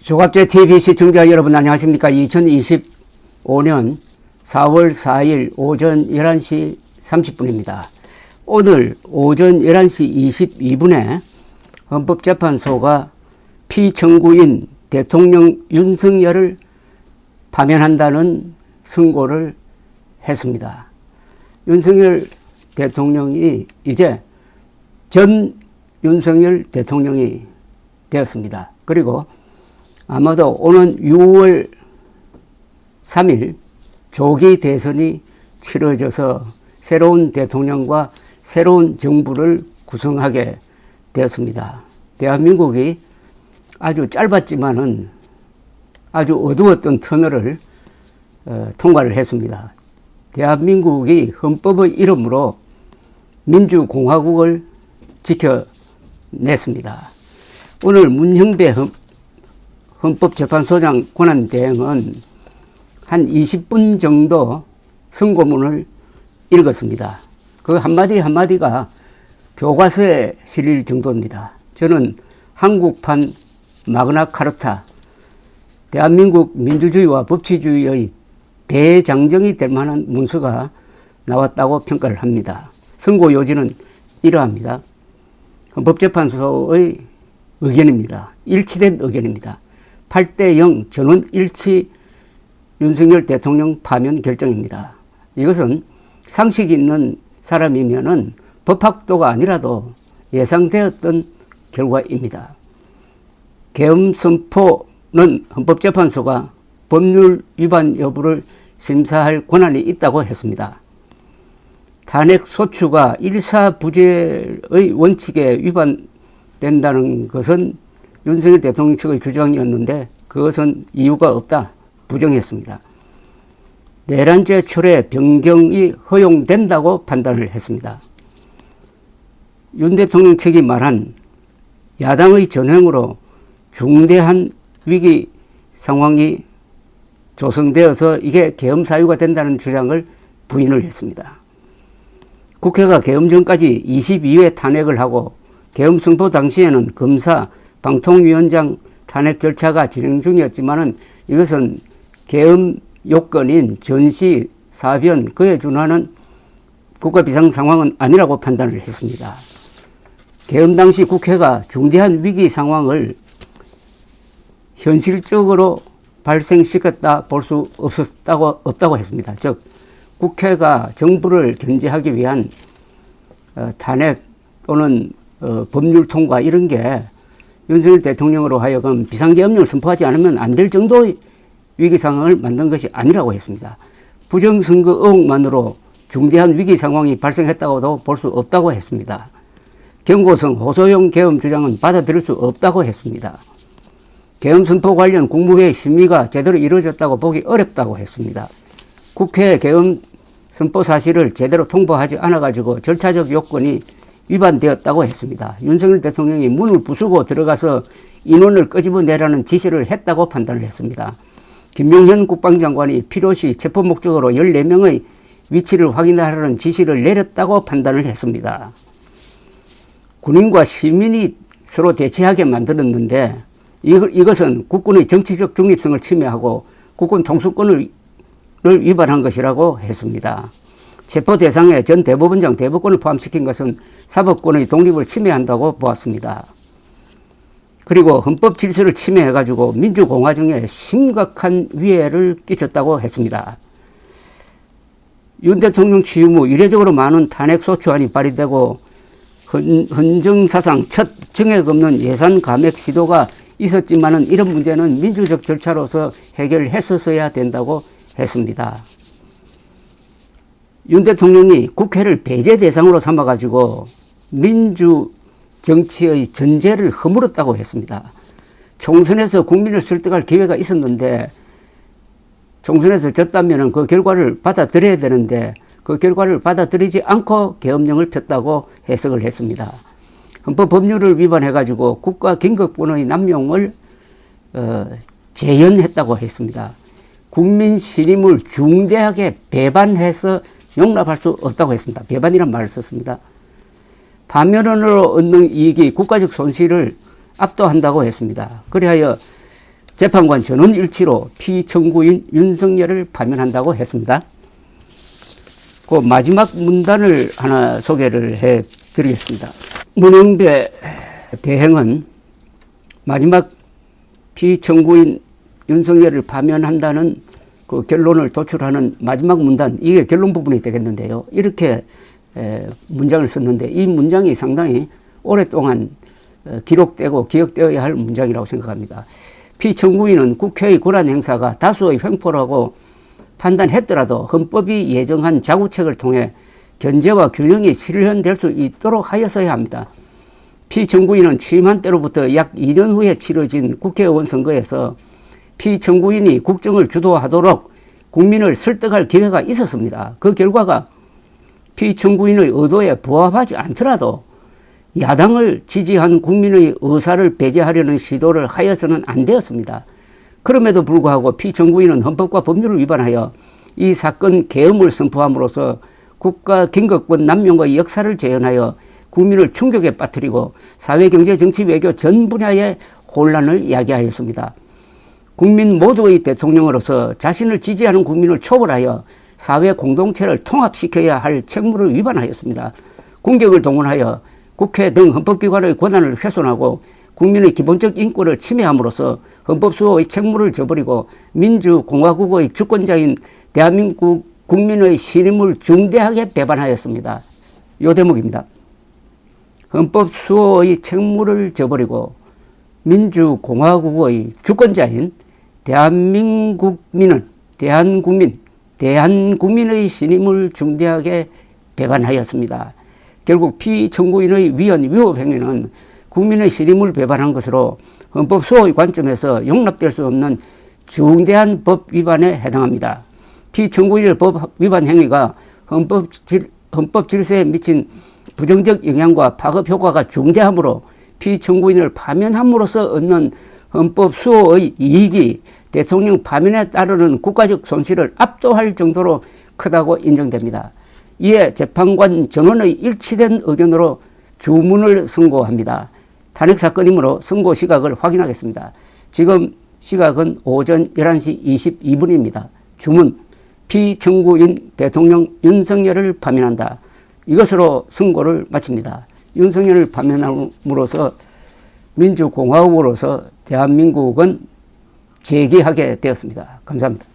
조갑제 TV 시청자 여러분 안녕하십니까? 2025년 4월 4일 오전 11시 30분입니다. 오늘 오전 11시 22분에 헌법재판소가 피청구인 대통령 윤석열을 파면한다는 선고를 했습니다. 윤석열 대통령이 이제 전 윤석열 대통령이 되었습니다. 그리고 아마도 오는 6월 3일 조기 대선이 치러져서 새로운 대통령과 새로운 정부를 구성하게 되었습니다. 대한민국이 아주 짧았지만은 아주 어두웠던 터널을 통과를 했습니다. 대한민국이 헌법의 이름으로 민주공화국을 지켜냈습니다. 오늘 문형배 헌법재판소장 권한대행은 한 20분 정도 선고문을 읽었습니다. 그 한마디 한마디가 교과서에 실릴 정도입니다. 저는 한국판 마그나카르타, 대한민국 민주주의와 법치주의의 대장정이 될 만한 문서가 나왔다고 평가를 합니다. 선고 요지는 이러합니다. 헌법재판소의 의견입니다. 일치된 의견입니다. 8대0 전원 일치 윤석열 대통령 파면 결정입니다. 이것은 상식 있는 사람이면은 법학도가 아니라도 예상되었던 결과입니다. 계엄 선포는 헌법재판소가 법률 위반 여부를 심사할 권한이 있다고 했습니다. 탄핵 소추가 일사부재의 원칙에 위반된다는 것은 윤석열 대통령 측의 주장이었는데 그것은 이유가 없다 부정했습니다. 내란죄 철회 변경이 허용된다고 판단을 했습니다. 윤 대통령 측이 말한 야당의 전횡으로 중대한 위기 상황이 조성되어서 이게 계엄 사유가 된다는 주장을 부인을 했습니다. 국회가 계엄 전까지 22회 탄핵을 하고 계엄 선포 당시에는 검사, 방통위원장 탄핵 절차가 진행 중이었지만은 이것은 계엄 요건인 전시, 사변, 그에 준하는 국가 비상 상황은 아니라고 판단을 했습니다. 계엄 당시 국회가 중대한 위기 상황을 현실적으로 발생시켰다 볼 수 없다고 했습니다. 즉 국회가 정부를 견제하기 위한 탄핵 또는 법률 통과 이런 게 윤석열 대통령으로 하여금 비상계엄령을 선포하지 않으면 안 될 정도의 위기 상황을 만든 것이 아니라고 했습니다. 부정선거 의혹만으로 중대한 위기 상황이 발생했다고도 볼 수 없다고 했습니다. 경고성 호소형 계엄 주장은 받아들일 수 없다고 했습니다. 계엄 선포 관련 국무회의 심의가 제대로 이루어졌다고 보기 어렵다고 했습니다. 국회 계엄 선포 사실을 제대로 통보하지 않아가지고 절차적 요건이 위반되었다고 했습니다. 윤석열 대통령이 문을 부수고 들어가서 인원을 끄집어내라는 지시를 했다고 판단을 했습니다. 김명현 국방장관이 필요시 체포 목적으로 14명의 위치를 확인하라는 지시를 내렸다고 판단을 했습니다. 군인과 시민이 서로 대치하게 만들었는데 이것은 국군의 정치적 중립성을 침해하고 국군 통수권을 위반한 것이라고 했습니다. 체포 대상에 전 대법원장 대법관을 포함시킨 것은 사법권의 독립을 침해한다고 보았습니다. 그리고 헌법 질서를 침해해가지고 민주공화정에 심각한 위해를 끼쳤다고 했습니다. 윤 대통령 취임 후 이례적으로 많은 탄핵 소추안이 발의되고 헌정사상 첫 정액 없는 예산 감액 시도가 있었지만은 이런 문제는 민주적 절차로서 해결했었어야 된다고 했습니다. 윤 대통령이 국회를 배제 대상으로 삼아가지고 민주 정치의 전제를 허물었다고 했습니다. 총선에서 국민을 설득할 기회가 있었는데 총선에서 졌다면 그 결과를 받아들여야 되는데 그 결과를 받아들이지 않고 계엄령을 폈다고 해석을 했습니다. 헌법 법률을 위반해가지고 국가 긴급권의 남용을 재현했다고 했습니다. 국민 신임을 중대하게 배반해서 용납할 수 없다고 했습니다. 배반이란 말을 썼습니다. 파면으로 얻는 이익이 국가적 손실을 압도한다고 했습니다. 그리하여 재판관 전원 일치로 피청구인 윤석열을 파면한다고 했습니다. 그 마지막 문단을 하나 소개를 해드리겠습니다. 문영배 대행은 마지막 피청구인 윤석열을 파면한다는 그 결론을 도출하는 마지막 문단, 이게 결론 부분이 되겠는데요. 이렇게 문장을 썼는데 이 문장이 상당히 오랫동안 기록되고 기억되어야 할 문장이라고 생각합니다. 피청구인은 국회의 권한 행사가 다수의 횡포라고 판단했더라도 헌법이 예정한 자구책을 통해 견제와 균형이 실현될 수 있도록 하였어야 합니다. 피청구인은 취임한 때로부터 약 2년 후에 치러진 국회의원 선거에서 피청구인이 국정을 주도하도록 국민을 설득할 기회가 있었습니다. 그 결과가 피청구인의 의도에 부합하지 않더라도 야당을 지지한 국민의 의사를 배제하려는 시도를 하여서는 안 되었습니다. 그럼에도 불구하고 피청구인은 헌법과 법률을 위반하여 이 사건 계엄을 선포함으로써 국가 긴급권 남용의 역사를 재현하여 국민을 충격에 빠뜨리고 사회, 경제, 정치, 외교 전 분야의 혼란을 야기하였습니다. 국민 모두의 대통령으로서 자신을 지지하는 국민을 초월하여 사회 공동체를 통합시켜야 할 책무를 위반하였습니다. 공격을 동원하여 국회 등 헌법기관의 권한을 훼손하고 국민의 기본적 인권을 침해함으로써 헌법수호의 책무를 저버리고 민주공화국의 주권자인 대한민국 국민의 신임을 중대하게 배반하였습니다. 이 대목입니다. 헌법수호의 책무를 저버리고 민주공화국의 주권자인 대한국민의 신임을 중대하게 배반하였습니다. 결국 피청구인의 위헌 위법 행위는 국민의 신임을 배반한 것으로 헌법 수호의 관점에서 용납될 수 없는 중대한 법 위반에 해당합니다. 피청구인의 법 위반 행위가 헌법 질서에 미친 부정적 영향과 파급 효과가 중대하므로 피청구인을 파면함으로써 얻는 헌법 수호의 이익이 대통령 파면에 따르는 국가적 손실을 압도할 정도로 크다고 인정됩니다. 이에 재판관 전원의 일치된 의견으로 주문을 선고합니다. 탄핵사건이므로 선고 시각을 확인하겠습니다. 지금 시각은 오전 11시 22분입니다. 주문, 피청구인 대통령 윤석열을 파면한다. 이것으로 선고를 마칩니다. 윤석열을 파면함으로써 민주공화국으로서 대한민국은 재기하게 되었습니다. 감사합니다.